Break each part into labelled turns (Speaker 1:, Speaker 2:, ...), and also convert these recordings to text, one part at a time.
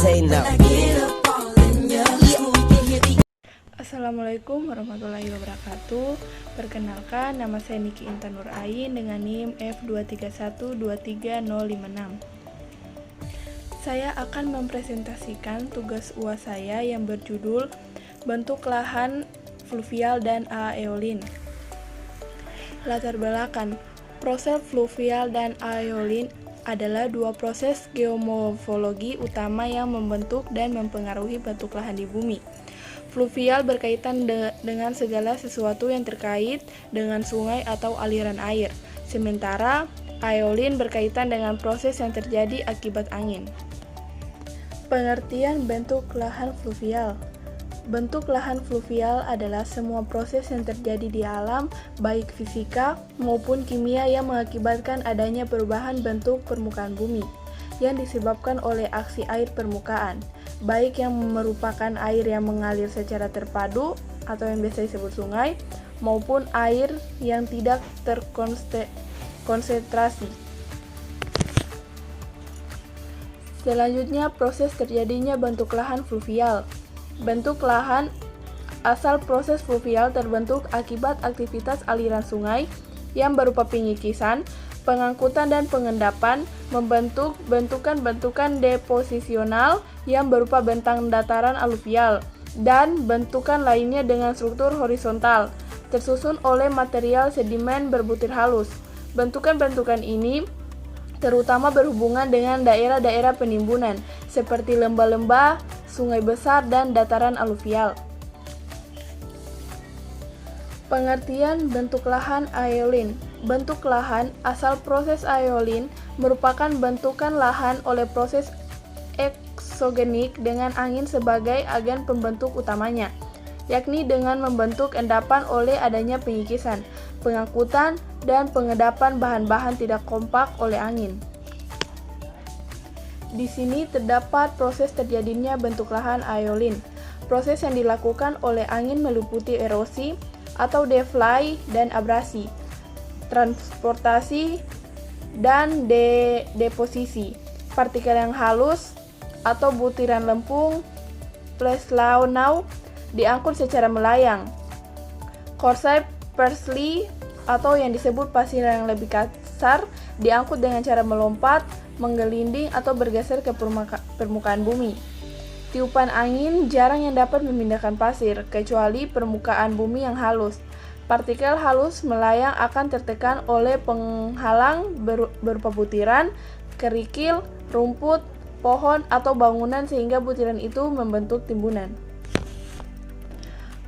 Speaker 1: say no.
Speaker 2: Assalamualaikum warahmatullahi wabarakatuh. Perkenalkan, nama saya Niki Intan Nur Ain dengan NIM F231233056. Saya akan mempresentasikan tugas UAS saya yang berjudul Bentuk Lahan Fluvial dan Aeolin. Latar belakang, proses fluvial dan aeolin adalah dua proses geomorfologi utama yang membentuk dan mempengaruhi bentuk lahan di bumi. Fluvial berkaitan dengan segala sesuatu yang terkait dengan sungai atau aliran air, sementara aeolin berkaitan dengan proses yang terjadi akibat angin. Pengertian bentuk lahan fluvial. Bentuk lahan fluvial adalah semua proses yang terjadi di alam, baik fisika maupun kimia yang mengakibatkan adanya perubahan bentuk permukaan bumi, yang disebabkan oleh aksi air permukaan, baik yang merupakan air yang mengalir secara terpadu atau yang biasa disebut sungai, maupun air yang tidak terkonsentrasi. Selanjutnya, proses terjadinya bentuk lahan fluvial. Bentuk lahan asal proses fluvial terbentuk akibat aktivitas aliran sungai yang berupa penyikisan, pengangkutan dan pengendapan, membentuk bentukan-bentukan deposisional yang berupa bentang dataran aluvial, dan bentukan lainnya dengan struktur horizontal, tersusun oleh material sedimen berbutir halus. Bentukan-bentukan ini terutama berhubungan dengan daerah-daerah penimbunan, seperti lembah-lembah, sungai besar, dan dataran aluvial. Pengertian bentuk lahan aeolin. Bentuk lahan asal proses aeolin merupakan bentukan lahan oleh proses eksogenik dengan angin sebagai agen pembentuk utamanya, yakni dengan membentuk endapan oleh adanya penyikisan, pengangkutan, dan pengendapan bahan-bahan tidak kompak oleh angin. Di sini terdapat proses terjadinya bentuk lahan aeolin. Proses yang dilakukan oleh angin meliputi erosi atau deflay dan abrasi, transportasi, dan deposisi. Partikel yang halus atau butiran lempung Pleslanau diangkut secara melayang. Coarse parsley atau yang disebut pasir yang lebih kasar diangkut dengan cara melompat, menggelinding, atau bergeser ke permukaan bumi. Tiupan angin jarang yang dapat memindahkan pasir, kecuali permukaan bumi yang halus. Partikel halus melayang akan tertekan oleh penghalang berupa butiran, kerikil, rumput, pohon, atau bangunan sehingga butiran itu membentuk timbunan.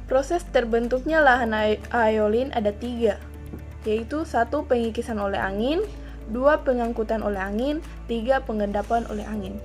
Speaker 2: Proses terbentuknya lahan aeolin ada 3, yaitu 1. Penyikisan oleh angin, 2. Pengangkutan oleh angin, 3. Pengendapan oleh angin.